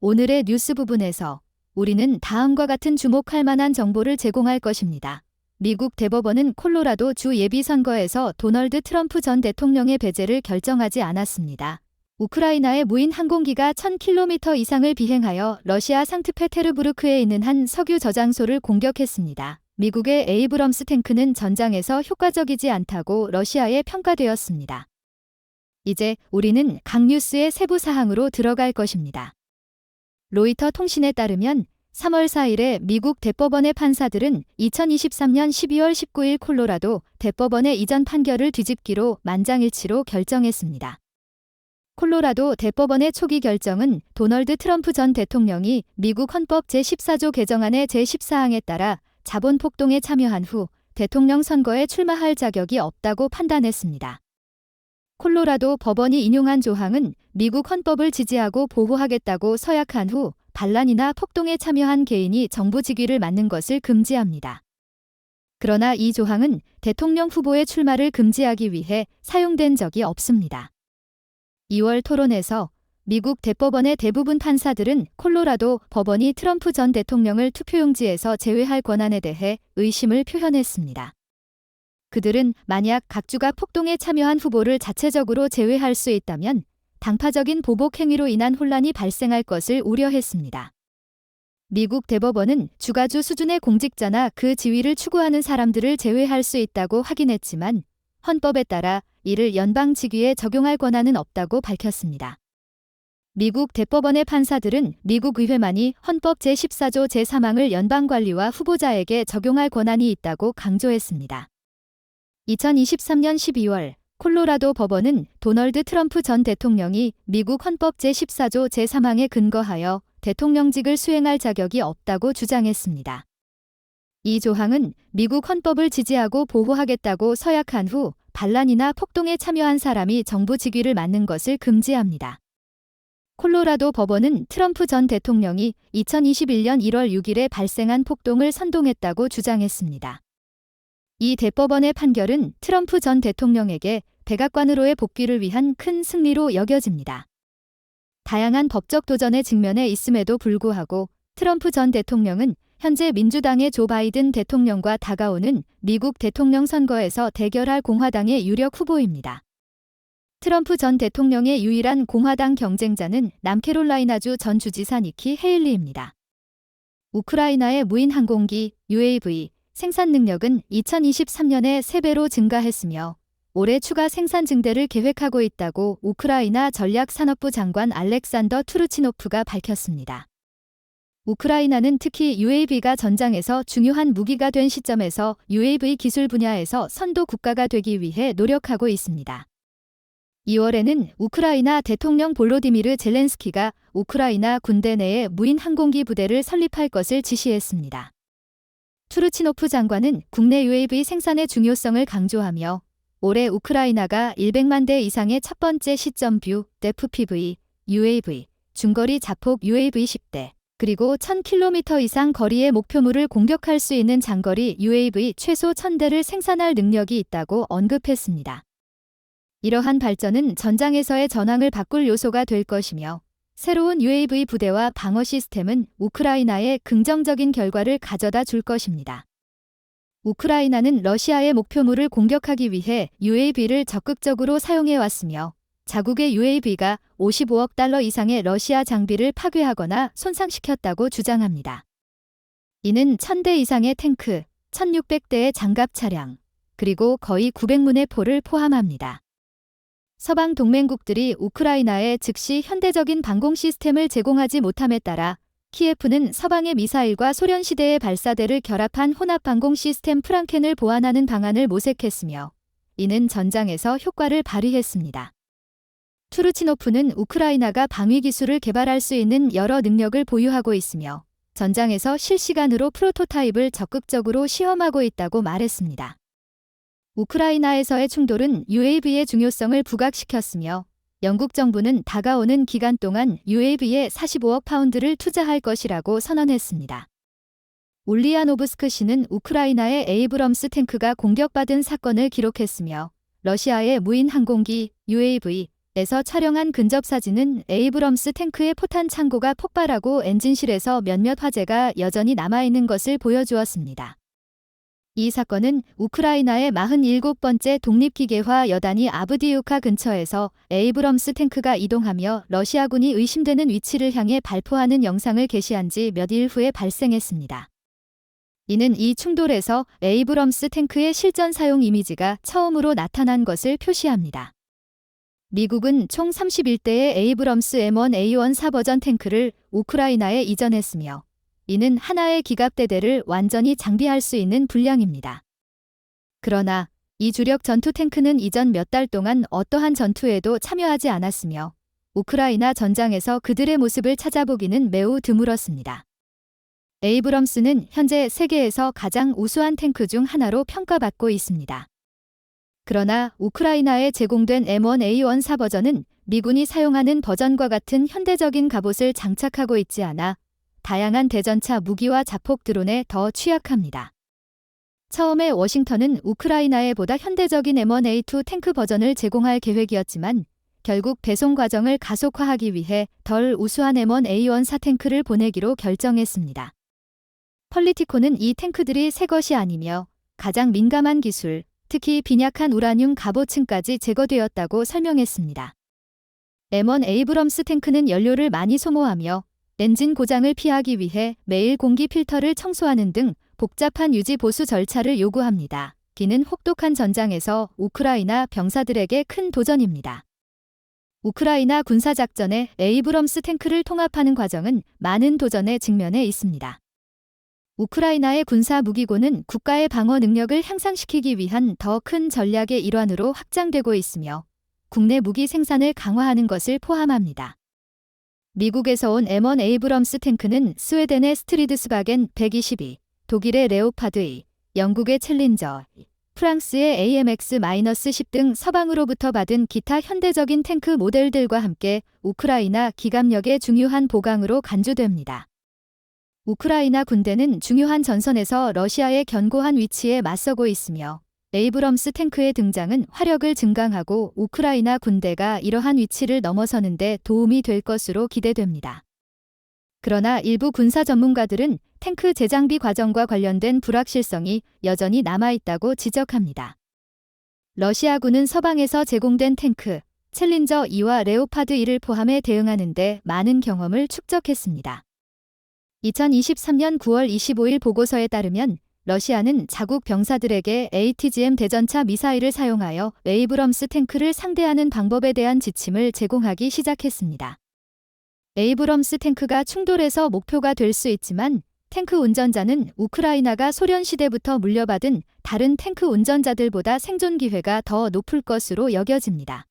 오늘의 뉴스 부분에서 우리는 다음과 같은 주목할 만한 정보를 제공할 것입니다. 미국 대법원은 콜로라도 주 예비선거에서 도널드 트럼프 전 대통령의 배제를 결정하지 않았습니다. 우크라이나의 무인 항공기가 1000km 이상을 비행하여 러시아 상트페테르부르크에 있는 한 석유 저장소를 공격했습니다. 미국의 에이브럼스 탱크는 전장에서 효과적이지 않다고 러시아에 평가되었습니다. 이제 우리는 각 뉴스의 세부 사항으로 들어갈 것입니다. 로이터 통신에 따르면 3월 4일에 미국 대법원의 판사들은 2023년 12월 19일 콜로라도 대법원의 이전 판결을 뒤집기로 만장일치로 결정했습니다. 콜로라도 대법원의 초기 결정은 도널드 트럼프 전 대통령이 미국 헌법 제14조 개정안의 제14항에 따라 자본폭동에 참여한 후 대통령 선거에 출마할 자격이 없다고 판단했습니다. 콜로라도 법원이 인용한 조항은 미국 헌법을 지지하고 보호하겠다고 서약한 후 반란이나 폭동에 참여한 개인이 정부 직위를 맡는 것을 금지합니다. 그러나 이 조항은 대통령 후보의 출마를 금지하기 위해 사용된 적이 없습니다. 2월 토론에서 미국 대법원의 대부분 판사들은 콜로라도 법원이 트럼프 전 대통령을 투표용지에서 제외할 권한에 대해 의심을 표현했습니다. 그들은 만약 각 주가 폭동에 참여한 후보를 자체적으로 제외할 수 있다면 당파적인 보복 행위로 인한 혼란이 발생할 것을 우려했습니다. 미국 대법원은 주가주 수준의 공직자나 그 지위를 추구하는 사람들을 제외할 수 있다고 확인했지만 헌법에 따라 이를 연방 직위에 적용할 권한은 없다고 밝혔습니다. 미국 대법원의 판사들은 미국 의회만이 헌법 제14조 제3항을 연방관리와 후보자에게 적용할 권한이 있다고 강조했습니다. 2023년 12월 콜로라도 법원은 도널드 트럼프 전 대통령이 미국 헌법 제14조 제3항에 근거하여 대통령직을 수행할 자격이 없다고 주장했습니다. 이 조항은 미국 헌법을 지지하고 보호하겠다고 서약한 후 반란이나 폭동에 참여한 사람이 정부 직위를 맡는 것을 금지합니다. 콜로라도 법원은 트럼프 전 대통령이 2021년 1월 6일에 발생한 폭동을 선동했다고 주장했습니다. 이 대법원의 판결은 트럼프 전 대통령에게 백악관으로의 복귀를 위한 큰 승리로 여겨집니다. 다양한 법적 도전에 직면해 있음에도 불구하고 트럼프 전 대통령은 현재 민주당의 조 바이든 대통령과 다가오는 미국 대통령 선거에서 대결할 공화당의 유력 후보입니다. 트럼프 전 대통령의 유일한 공화당 경쟁자는 남캐롤라이나주 전 주지사 니키 헤일리입니다. 우크라이나의 무인 항공기 UAV 생산 능력은 2023년에 3배로 증가했으며 올해 추가 생산 증대를 계획하고 있다고 우크라이나 전략산업부 장관 알렉산더 투르치노프가 밝혔습니다. 우크라이나는 특히 UAV가 전장에서 중요한 무기가 된 시점에서 UAV 기술 분야에서 선도 국가가 되기 위해 노력하고 있습니다. 2월에는 우크라이나 대통령 볼로디미르 젤렌스키가 우크라이나 군대 내에 무인 항공기 부대를 설립할 것을 지시했습니다. 투르치노프 장관은 국내 UAV 생산의 중요성을 강조하며 올해 우크라이나가 100만 대 이상의 첫 번째 시점 뷰, FPV, UAV, 중거리 자폭 UAV 10대, 그리고 1000km 이상 거리의 목표물을 공격할 수 있는 장거리 UAV 최소 1000대를 생산할 능력이 있다고 언급했습니다. 이러한 발전은 전장에서의 전황을 바꿀 요소가 될 것이며 새로운 UAV 부대와 방어 시스템은 우크라이나에 긍정적인 결과를 가져다 줄 것입니다. 우크라이나는 러시아의 목표물을 공격하기 위해 UAV를 적극적으로 사용해왔으며 자국의 UAV가 55억 달러 이상의 러시아 장비를 파괴하거나 손상시켰다고 주장합니다. 이는 1000대 이상의 탱크, 1600대의 장갑 차량, 그리고 거의 900문의 포를 포함합니다. 서방 동맹국들이 우크라이나에 즉시 현대적인 방공 시스템을 제공하지 못함에 따라 키예프는 서방의 미사일과 소련 시대의 발사대를 결합한 혼합 방공 시스템 프랑켄을 보완하는 방안을 모색했으며 이는 전장에서 효과를 발휘했습니다. 투르치노프는 우크라이나가 방위 기술을 개발할 수 있는 여러 능력을 보유하고 있으며 전장에서 실시간으로 프로토타입을 적극적으로 시험하고 있다고 말했습니다. 우크라이나에서의 충돌은 UAV의 중요성을 부각시켰으며 영국 정부는 다가오는 기간 동안 UAV에 45억 파운드를 투자할 것이라고 선언했습니다. 울리아노브스크시는 우크라이나의 에이브럼스 탱크가 공격받은 사건을 기록했으며 러시아의 무인 항공기 UAV 촬영한 근접 사진은 에이브럼스 탱크의 포탄 창고가 폭발하고 엔진실에서 몇몇 화재가 여전히 남아있는 것을 보여주었습니다. 이 사건은 우크라이나의 47번째 독립기계화 여단이 아브디우카 근처에서 에이브럼스 탱크가 이동하며 러시아군이 의심되는 위치를 향해 발포하는 영상을 게시한 지 몇 일 후에 발생했습니다. 이는 이 충돌에서 에이브럼스 탱크의 실전 사용 이미지가 처음으로 나타난 것을 표시합니다. 미국은 총 31대의 에이브럼스 M1A1 4버전 탱크를 우크라이나에 이전했으며 이는 하나의 기갑대대를 완전히 장비할 수 있는 분량입니다. 그러나 이 주력 전투 탱크는 이전 몇 달 동안 어떠한 전투에도 참여하지 않았으며 우크라이나 전장에서 그들의 모습을 찾아보기는 매우 드물었습니다. 에이브럼스는 현재 세계에서 가장 우수한 탱크 중 하나로 평가받고 있습니다. 그러나 우크라이나에 제공된 M1A1 4버전은 미군이 사용하는 버전과 같은 현대적인 갑옷을 장착하고 있지 않아 다양한 대전차 무기와 자폭 드론에 더 취약합니다. 처음에 워싱턴은 우크라이나에 보다 현대적인 M1A2 탱크 버전을 제공할 계획이었지만 결국 배송 과정을 가속화하기 위해 덜 우수한 M1A1 4탱크를 보내기로 결정했습니다. 펄리티코는 이 탱크들이 새 것이 아니며 가장 민감한 기술, 특히 빈약한 우라늄 갑옷층까지 제거되었다고 설명했습니다. M1 에이브럼스 탱크는 연료를 많이 소모하며 엔진 고장을 피하기 위해 매일 공기 필터를 청소하는 등 복잡한 유지 보수 절차를 요구합니다. 기는 혹독한 전장에서 우크라이나 병사들에게 큰 도전입니다. 우크라이나 군사작전에 에이브럼스 탱크를 통합하는 과정은 많은 도전에 직면해 있습니다. 우크라이나의 군사 무기고는 국가의 방어 능력을 향상시키기 위한 더 큰 전략의 일환으로 확장되고 있으며 국내 무기 생산을 강화하는 것을 포함합니다. 미국에서 온 M1 에이브럼스 탱크는 스웨덴의 스트리드스바겐 122, 독일의 레오파드 2, 영국의 챌린저, 프랑스의 AMX-10 등 서방으로부터 받은 기타 현대적인 탱크 모델들과 함께 우크라이나 기갑력의 중요한 보강으로 간주됩니다. 우크라이나 군대는 중요한 전선에서 러시아의 견고한 위치에 맞서고 있으며 에이브럼스 탱크의 등장은 화력을 증강하고 우크라이나 군대가 이러한 위치를 넘어서는 데 도움이 될 것으로 기대됩니다. 그러나 일부 군사 전문가들은 탱크 재장비 과정과 관련된 불확실성이 여전히 남아있다고 지적합니다. 러시아군은 서방에서 제공된 탱크, 챌린저 2와 레오파드 1을 포함해 대응하는 데 많은 경험을 축적했습니다. 2023년 9월 25일 보고서에 따르면 러시아는 자국 병사들에게 ATGM 대전차 미사일을 사용하여 에이브럼스 탱크를 상대하는 방법에 대한 지침을 제공하기 시작했습니다. 에이브럼스 탱크가 충돌에서 목표가 될 수 있지만 탱크 운전자는 우크라이나가 소련 시대부터 물려받은 다른 탱크 운전자들보다 생존 기회가 더 높을 것으로 여겨집니다.